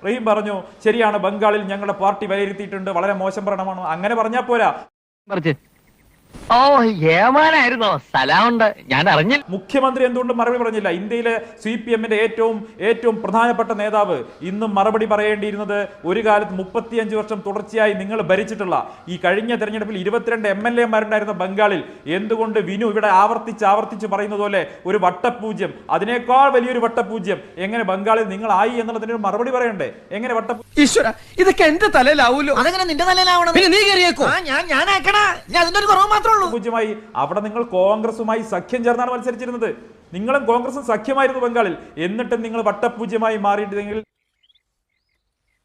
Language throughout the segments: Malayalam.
റഹീം പറഞ്ഞു ശരിയാണ്, ബംഗാളിൽ ഞങ്ങളുടെ പാർട്ടി വിലയിരുത്തിയിട്ടുണ്ട്, വളരെ മോശം ഭരണമാണ്. അങ്ങനെ പറഞ്ഞാൽ പോരാ. ഓ ഏമാനായിരുന്നോ? സ്ഥലമുണ്ട്, ഞാൻ അറിഞ്ഞില്ല. മുഖ്യമന്ത്രി എന്തുകൊണ്ട് മറുപടി പറഞ്ഞില്ല? ഇന്ത്യയിലെ CPM-ന്റെ ഏറ്റവും പ്രധാനപ്പെട്ട നേതാവ് ഇന്നും മറുപടി പറയേണ്ടിയിരുന്നത് ഒരു കാലത്ത് 35 വർഷം തുടർച്ചയായി നിങ്ങൾ ഭരിച്ചിട്ടുള്ള ഈ കഴിഞ്ഞ തെരഞ്ഞെടുപ്പിൽ 22 MLA-മാരുണ്ടായിരുന്ന ബംഗാളിൽ എന്തുകൊണ്ട് വിനു ഇവിടെ ആവർത്തിച്ച് പറയുന്നത് പോലെ ഒരു വട്ടപൂജ്യം, അതിനേക്കാൾ വലിയൊരു വട്ടപൂജ്യം എങ്ങനെ ബംഗാളിൽ നിങ്ങൾ ആയി എന്നുള്ളതിന് ഒരു മറുപടി പറയണ്ടേ? എങ്ങനെ ഈശ്വര, ഇതൊക്കെ എന്റെ തലയിലാവൂലോ? അതെങ്ങനെ നിന്റെ തലയിലാവണം? പിന്നെ നീ കയറിയേക്കോ? ഞാൻ ആക്കണ, ഞാൻ അതിന്റെ ഒരു കുറവ് മാത്രമേ ഉള്ളൂ. പൂജ്യമായി അവിടെ നിങ്ങൾ കോൺഗ്രസുമായി സഖ്യം ചേർന്നാണ് മത്സരിച്ചിരുന്നത്. നിങ്ങളും കോൺഗ്രസും സഖ്യമായിരുന്നു ബംഗാളിൽ. എന്നിട്ടും നിങ്ങൾ വട്ടപൂജ്യമായി മാറിയിട്ടെങ്കിൽ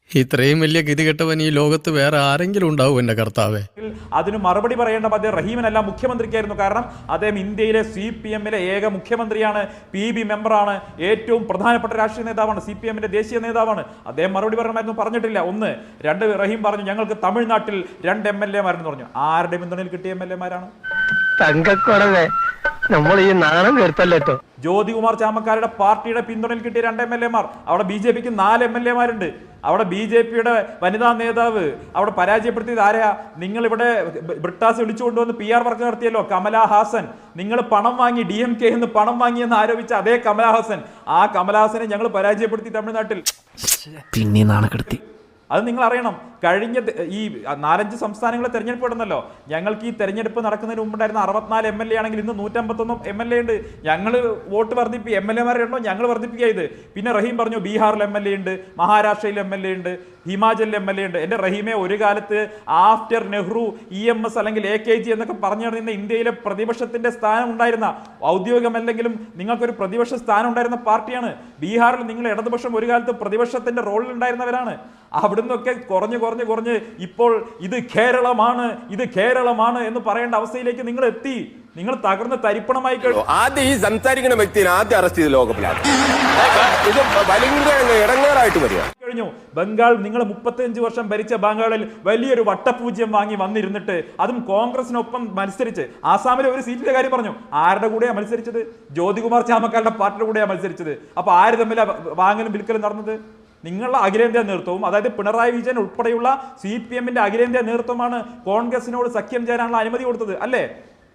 ഇത്രയും വലിയ ഗതികെട്ടവൻ ഈ ലോകത്ത് വേറെ ആരെങ്കിലും ഉണ്ടാവും എന്റെ കർത്താവേ? അതിന് മറുപടി പറയേണ്ട അദ്ദേഹം റഹീമിനല്ല, മുഖ്യമന്ത്രിക്കായിരുന്നു. കാരണം അദ്ദേഹം ഇന്ത്യയിലെ CPM-ലെ ഏക മുഖ്യമന്ത്രിയാണ്, PB മെമ്പറാണ്, ഏറ്റവും പ്രധാനപ്പെട്ട രാഷ്ട്രീയ നേതാവാണ്, CPM-ന്റെ ദേശീയ നേതാവാണ്. അദ്ദേഹം മറുപടി പറയണമായിരുന്നു, പറഞ്ഞിട്ടില്ല. ഒന്ന്. രണ്ട്, റഹീം പറഞ്ഞു ഞങ്ങൾക്ക് തമിഴ്നാട്ടിൽ 2 MLA-മാരെന്ന് പറഞ്ഞു. ആരുടെ പിന്തുണയിൽ കിട്ടിയ MLA-മാരാണ്? തങ്കക്കുറവേ, നമ്മൾ ഈ നാണം കേട്ടല്ലോ. ജ്യോതികുമാർ ചാമക്കാരുടെ പാർട്ടിയുടെ പിന്തുണയിൽ കിട്ടിയ 2 MLA-മാർ. അവിടെ BJP-ക്ക് 4 MLA-മാരുണ്ട്. അവിടെ BJP-യുടെ വനിതാ നേതാവ് അവിടെ പരാജയപ്പെടുത്തിയത് ആരാ? നിങ്ങൾ ഇവിടെ ബ്രിട്ടാസ് വിളിച്ചുകൊണ്ടുവന്ന് PR വർക്ക് നടത്തിയല്ലോ, കമലാ ഹാസൻ. നിങ്ങൾ പണം വാങ്ങി, DMK എന്ന് പണം വാങ്ങിയെന്ന് ആരോപിച്ച അതേ കമലാ ഹാസൻ. ആ കമലാ ഹാസനെ ഞങ്ങൾ പരാജയപ്പെടുത്തി തമിഴ്നാട്ടിൽ. പിന്നെ നാണക്കെടുത്തി. അത് നിങ്ങൾ അറിയണം. കഴിഞ്ഞ ഈ 4-5 സംസ്ഥാനങ്ങളെ തെരഞ്ഞെടുപ്പ് ഇടുന്നല്ലോ. ഞങ്ങൾക്ക് ഈ തെരഞ്ഞെടുപ്പ് നടക്കുന്നതിന് മുമ്പുണ്ടായിരുന്ന 64 MLA ആണെങ്കിൽ ഇന്ന് 151 MLA ഉണ്ട്. ഞങ്ങൾ വോട്ട് വർദ്ധിപ്പിക്കുക, MLA-മാരെ ഉണ്ടോ ഞങ്ങൾ വർദ്ധിപ്പിക്കുക ഇത്. പിന്നെ റഹീം പറഞ്ഞു ബീഹാറിൽ MLA ഉണ്ട്, മഹാരാഷ്ട്രയിൽ MLA ഉണ്ട്, ഹിമാചലിൽ MLA ഉണ്ട്. എൻ്റെ റഹീമെ, ഒരു കാലത്ത് ആഫ്റ്റർ നെഹ്റു EMS അല്ലെങ്കിൽ AKG എന്നൊക്കെ പറഞ്ഞു നടന്ന ഇന്ത്യയിലെ പ്രതിപക്ഷത്തിന്റെ സ്ഥാനം ഉണ്ടായിരുന്ന, ഔദ്യോഗികമല്ലെങ്കിലും നിങ്ങൾക്കൊരു പ്രതിപക്ഷ സ്ഥാനം ഉണ്ടായിരുന്ന പാർട്ടിയാണ്. ബീഹാറിൽ നിങ്ങൾ ഇടതുപക്ഷം ഒരു കാലത്ത് പ്രതിപക്ഷത്തിന്റെ റോളിൽ ഉണ്ടായിരുന്നവരാണ്. അവിടുന്നൊക്കെ കുറഞ്ഞ് ഇപ്പോൾ ഇത് കേരളമാണ് എന്ന് പറയേണ്ട അവസ്ഥയിലേക്ക് നിങ്ങൾ എത്തി. നിങ്ങൾ തകർന്ന് തരിപ്പണമായി കഴിഞ്ഞു. ആദ്യം ഈ സംസാരിക്കുന്ന വ്യക്തിയെ ആദ്യം അറസ്റ്റ് ചെയ്ത് ലോകപ്പിലാണ്. ഇത് ഇടങ്ങേറായിട്ട് കഴിഞ്ഞു. ബംഗാൾ, നിങ്ങൾ 35 വർഷം ഭരിച്ച ബംഗാളിൽ വലിയൊരു വട്ടപൂജ്യം വാങ്ങി വന്നിരുന്നിട്ട്, അതും കോൺഗ്രസിനൊപ്പം മത്സരിച്ച് ആസാമിലെ ഒരു സീറ്റിന്റെ കാര്യം പറഞ്ഞു. ആരുടെ കൂടെയാണ് മത്സരിച്ചത്? ജ്യോതികുമാർ ചാമക്കാരുടെ പാർട്ടിയുടെ കൂടെയാണ് മത്സരിച്ചത്. അപ്പൊ ആര് തമ്മിലാണ് വാങ്ങലും വിൽക്കലും നടന്നത്? നിങ്ങളുടെ അഖിലേന്ത്യാ നേതൃത്വവും, അതായത് പിണറായി വിജയൻ ഉൾപ്പെടെയുള്ള CPM-ന്റെ അഖിലേന്ത്യാ നേതൃത്വമാണ് കോൺഗ്രസിനോട് സഖ്യം ചേരാനുള്ള അനുമതി കൊടുത്തത്, അല്ലേ?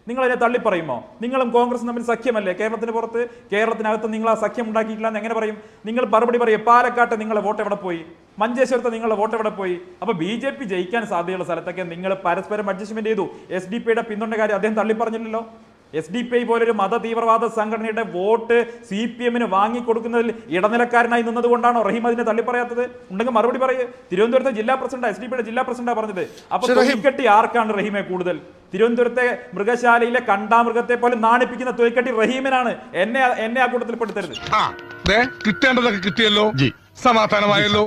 നിങ്ങൾ അതിനെ തള്ളിപ്പറയുമോ? നിങ്ങളും കോൺഗ്രസും തമ്മിൽ സഖ്യമല്ലേ? കേരളത്തിന് പുറത്ത്, കേരളത്തിനകത്ത് നിങ്ങൾ ആ സഖ്യം ഉണ്ടാക്കിയിട്ടില്ല എന്ന് എങ്ങനെ പറയും? നിങ്ങൾ മറുപടി പറയും. പാലക്കാട്ട് നിങ്ങളുടെ വോട്ട് എവിടെ പോയി? മഞ്ചേശ്വരത്ത് നിങ്ങളുടെ വോട്ട് എവിടെ പോയി? അപ്പൊ BJP ജയിക്കാൻ സാധ്യതയുള്ള സ്ഥലത്തൊക്കെ നിങ്ങൾ പരസ്പരം അഡ്ജസ്റ്റ്മെന്റ് ചെയ്തു. SDP-യുടെ പിന്തുണ കാര്യം അദ്ദേഹം തള്ളിപ്പറഞ്ഞില്ലല്ലോ. SDPI പോലൊരു മത തീവ്രവാദ സംഘടനയുടെ വോട്ട് CPM-ന് വാങ്ങിക്കൊടുക്കുന്നതിൽ ഇടനിലക്കാരനായി നിന്നതുകൊണ്ടാണോ റഹീം അതിനെ തള്ളിപ്പറയാത്തത്? ഉണ്ടെങ്കിൽ മറുപടി പറയേ. തിരുവനന്തപുരത്തെ ജില്ലാ പ്രസിഡന്റ്, SDP-യുടെ ജില്ലാ പ്രസിഡന്റാണ് പറഞ്ഞത്. അപ്പൊ തൊലിക്കെട്ടി ആർക്കാണ് റഹീമെ കൂടുതൽ? തിരുവനന്തപുരത്തെ മൃഗശാലയിലെ കണ്ടാമൃഗത്തെ പോലെ നാണിപ്പിക്കുന്ന തൊലിക്കെട്ടി റഹീമിനാണ്. എന്നെ ആ കൂട്ടത്തിൽ പെടുത്തരുത്. കിട്ടേണ്ടതൊക്കെ കിട്ടിയല്ലോ, സമാധാനമായല്ലോ.